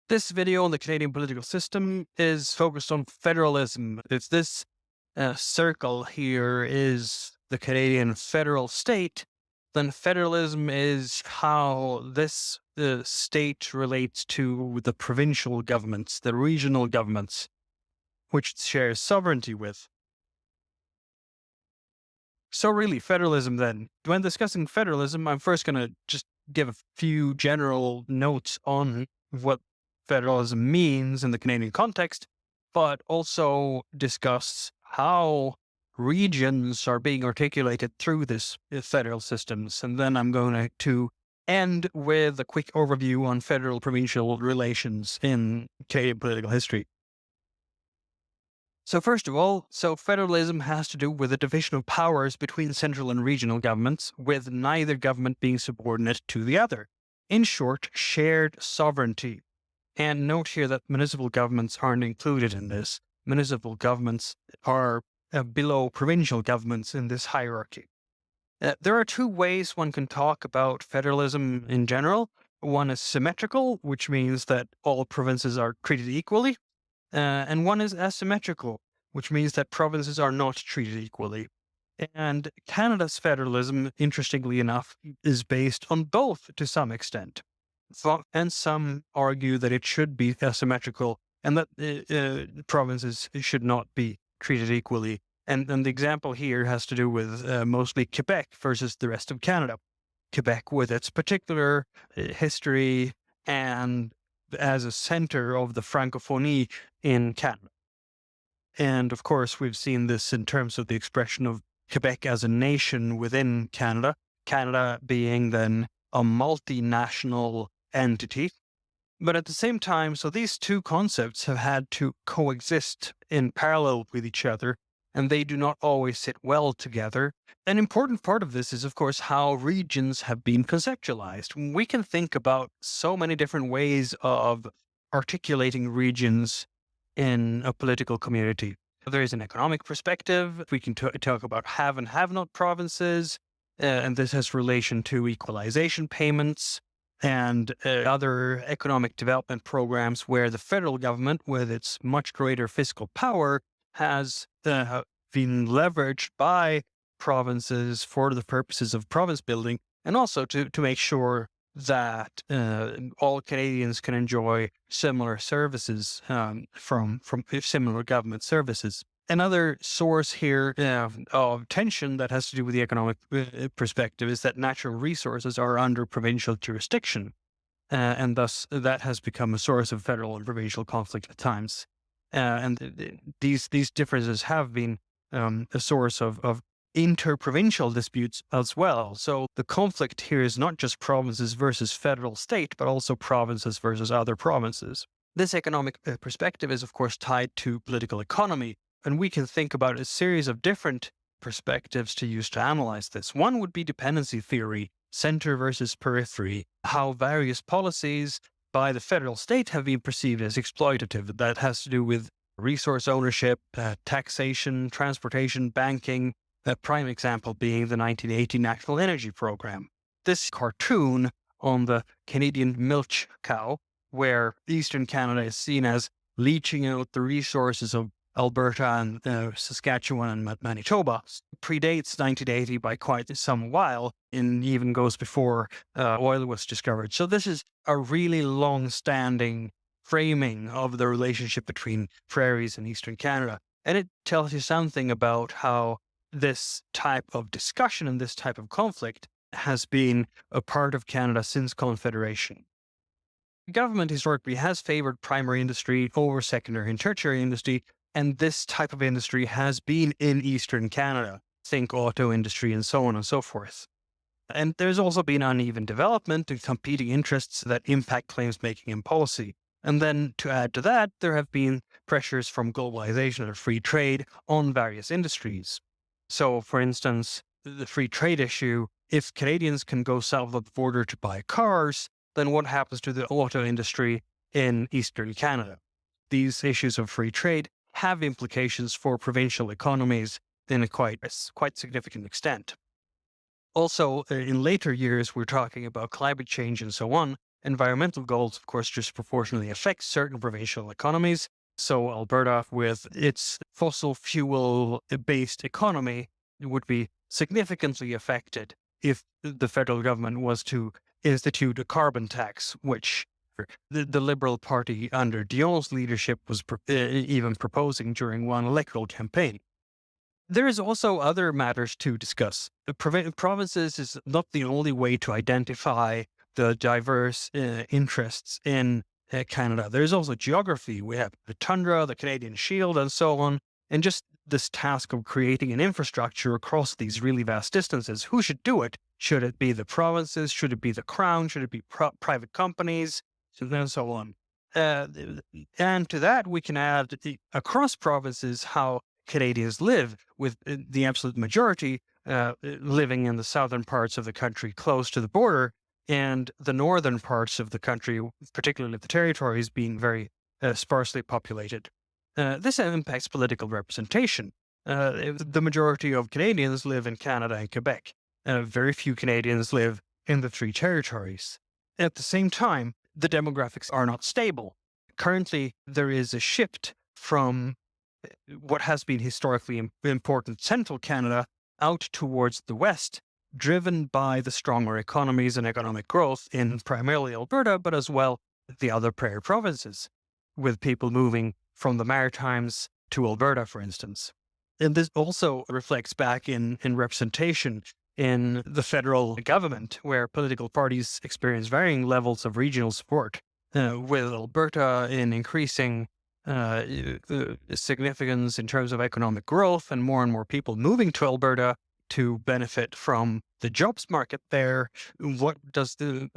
This video on the Canadian political system is focused on federalism. If this circle here is the Canadian federal state, then federalism is how this state relates to the provincial governments, the regional governments, which it shares sovereignty with. So really, federalism then. When discussing federalism, I'm first going to just give a few general notes on what federalism means in the Canadian context, but also discuss how regions are being articulated through this federal systems. And then I'm going to end with a quick overview on federal-provincial relations in Canadian political history. So first of all, federalism has to do with the division of powers between central and regional governments, with neither government being subordinate to the other. In short, shared sovereignty. And note here that municipal governments aren't included in this. Municipal governments are below provincial governments in this hierarchy. There are two ways one can talk about federalism in general. One is symmetrical, which means that all provinces are treated equally. And one is asymmetrical, which means that provinces are not treated equally. And Canada's federalism, interestingly enough, is based on both to some extent. And some argue that it should be asymmetrical and that provinces should not be treated equally. And the example here has to do with mostly Quebec versus the rest of Canada. Quebec with its particular history and as a center of the Francophonie in Canada. And of course, we've seen this in terms of the expression of Quebec as a nation within Canada, Canada being then a multinational entity. But at the same time, so these two concepts have had to coexist in parallel with each other, and they do not always sit well together. An important part of this is, of course, how regions have been conceptualized. We can think about so many different ways of articulating regions in a political community. There is an economic perspective. We can talk about have and have not provinces, and this has relation to equalization payments and other economic development programs where the federal government, with its much greater fiscal power, has been leveraged by provinces for the purposes of province building, and also to make sure that all Canadians can enjoy similar services from similar government services. Another source here of tension that has to do with the economic perspective is that natural resources are under provincial jurisdiction, and thus that has become a source of federal and provincial conflict at times. These differences have been a source of interprovincial disputes as well. So the conflict here is not just provinces versus federal state, but also provinces versus other provinces. This economic perspective is, of course, tied to political economy, and we can think about a series of different perspectives to use to analyze this. One would be dependency theory, center versus periphery, how various policies by the federal state have been perceived as exploitative. That has to do with resource ownership, taxation, transportation, banking, a prime example being the 1980 National Energy Program. This cartoon on the Canadian milch cow, where Eastern Canada is seen as leaching out the resources of Alberta and Saskatchewan and Manitoba, predates 1980 by quite some while and even goes before oil was discovered. So this is a really long-standing framing of the relationship between prairies and Eastern Canada. And it tells you something about how this type of discussion and this type of conflict has been a part of Canada since Confederation. Government historically has favored primary industry over secondary and tertiary industry, and this type of industry has been in Eastern Canada. Think auto industry and so on and so forth. And there's also been uneven development and competing interests that impact claims making and policy. And then to add to that, there have been pressures from globalization and free trade on various industries. So, for instance, the free trade issue, if Canadians can go south of the border to buy cars, then what happens to the auto industry in Eastern Canada? These issues of free trade have implications for provincial economies in a quite significant extent. Also, in later years, we're talking about climate change and so on, environmental goals, of course, disproportionately affect certain provincial economies. So Alberta, with its fossil fuel-based economy, would be significantly affected if the federal government was to institute a carbon tax, which the Liberal Party under Dion's leadership was even proposing during one electoral campaign. There is also other matters to discuss. The provinces is not the only way to identify the diverse interests in Canada. There's also geography. We have the tundra, the Canadian Shield, and so on. And just this task of creating an infrastructure across these really vast distances. Who should do it? Should it be the provinces? Should it be the Crown? Should it be private companies? And so on. And to that, we can add across provinces how Canadians live, with the absolute majority living in the southern parts of the country close to the border, and the northern parts of the country, particularly the territories, being very sparsely populated. This impacts political representation. The majority of Canadians live in Canada and Quebec. Very few Canadians live in the three territories. At the same time, the demographics are not stable. Currently, there is a shift from what has been historically important central Canada out towards the west, driven by the stronger economies and economic growth in primarily Alberta, but as well the other prairie provinces, with people moving from the Maritimes to Alberta, for instance. And this also reflects back in representation in the federal government, where political parties experience varying levels of regional support, with Alberta in increasing significance in terms of economic growth and more people moving to Alberta to benefit from the jobs market there.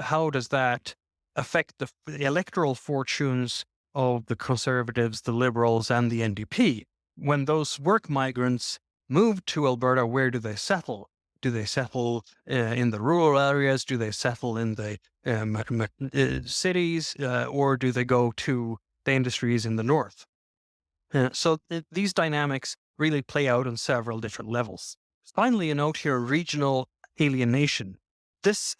How does that affect the electoral fortunes of the Conservatives, the Liberals, and the NDP? When those work migrants move to Alberta, where do they settle? Do they settle in the rural areas? Do they settle in the cities? Or do they go to the industries in the north? So these dynamics really play out on several different levels. Finally, a note here: regional alienation. This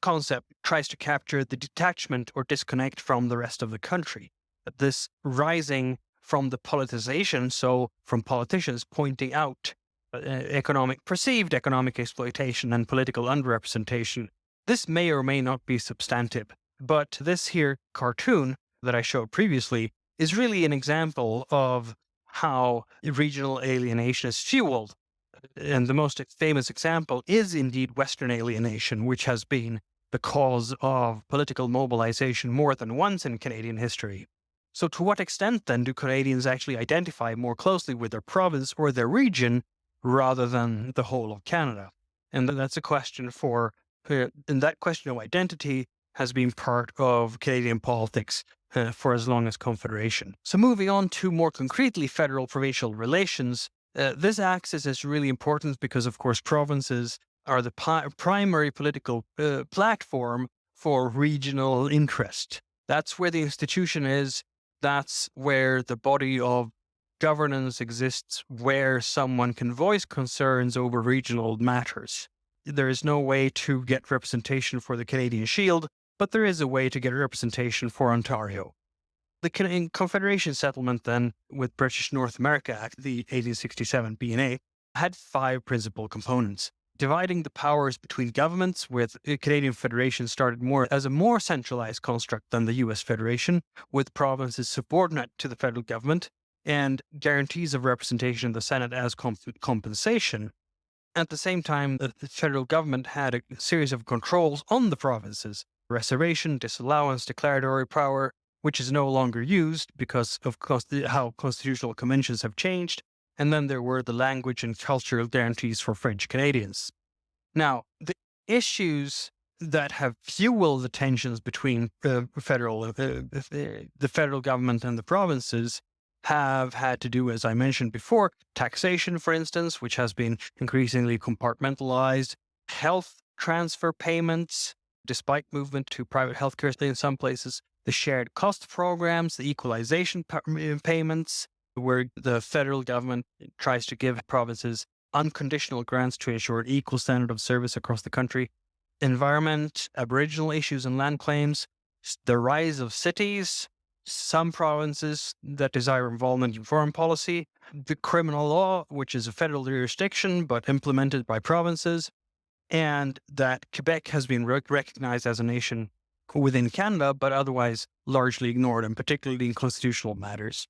concept tries to capture the detachment or disconnect from the rest of the country. This rising from the politicization, so from politicians pointing out perceived economic exploitation and political underrepresentation. This may or may not be substantive, but this here cartoon that I showed previously is really an example of how regional alienation is fueled. And the most famous example is indeed Western alienation, which has been the cause of political mobilization more than once in Canadian history. So to what extent then do Canadians actually identify more closely with their province or their region rather than the whole of Canada? And that's a question and that question of identity has been part of Canadian politics for as long as Confederation. So moving on to more concretely federal-provincial relations, this axis is really important because, of course, provinces are the primary political platform for regional interest. That's where the institution is. That's where the body of governance exists, where someone can voice concerns over regional matters. There is no way to get representation for the Canadian Shield, but there is a way to get representation for Ontario. The Confederation settlement then with British North America Act, the 1867 B&A, had 5 principal components. Dividing the powers between governments, with Canadian Federation started more as a more centralized construct than the US Federation, with provinces subordinate to the federal government, and guarantees of representation in the Senate as compensation. At the same time, the federal government had a series of controls on the provinces: reservation, disallowance, declaratory power, which is no longer used because of how constitutional conventions have changed. And then there were the language and cultural guarantees for French Canadians. Now, the issues that have fueled the tensions between the federal government and the provinces have had to do, as I mentioned before, taxation, for instance, which has been increasingly compartmentalized, health transfer payments, despite movement to private healthcare in some places, the shared cost programs, the equalization payments, where the federal government tries to give provinces unconditional grants to ensure an equal standard of service across the country. environment, Aboriginal issues and land claims, the rise of cities, some provinces that desire involvement in foreign policy, the criminal law, which is a federal jurisdiction but implemented by provinces, and that Quebec has been recognized as a nation within Canada, but otherwise largely ignored, and particularly in constitutional matters.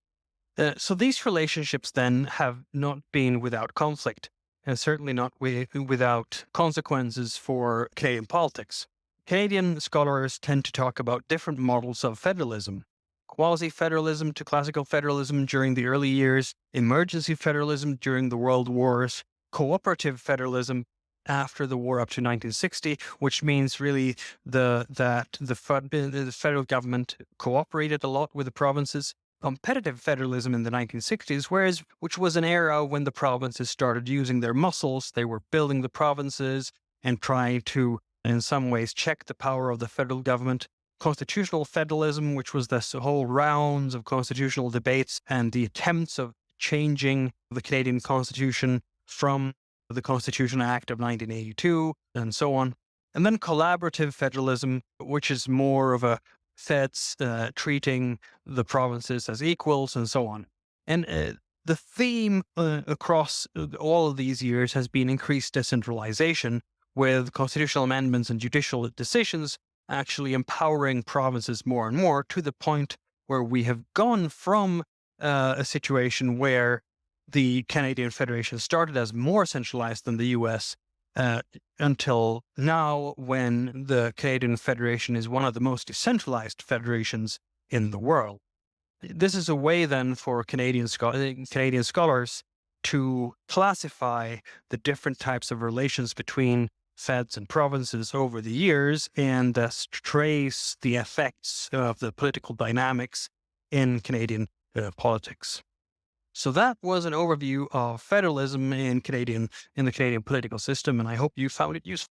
So these relationships then have not been without conflict, and certainly not without consequences for Canadian politics. Canadian scholars tend to talk about different models of federalism: quasi-federalism to classical federalism during the early years, emergency federalism during the World Wars, cooperative federalism after the war up to 1960, which means really that the federal government cooperated a lot with the provinces. Competitive federalism in the 1960s, which was an era when the provinces started using their muscles. They were building the provinces and trying to, in some ways, check the power of the federal government. Constitutional federalism, which was this whole rounds of constitutional debates and the attempts of changing the Canadian Constitution from the Constitution Act of 1982 and so on. And then collaborative federalism, which is more of a feds treating the provinces as equals and so on. And the theme across all of these years has been increased decentralization, with constitutional amendments and judicial decisions actually empowering provinces more and more, to the point where we have gone from a situation where the Canadian Federation started as more centralized than the US until now, when the Canadian Federation is one of the most decentralized federations in the world. This is a way then for Canadian scholars to classify the different types of relations between feds and provinces over the years, and thus trace the effects of the political dynamics in Canadian politics. So that was an overview of federalism in the Canadian political system, and I hope you found it useful.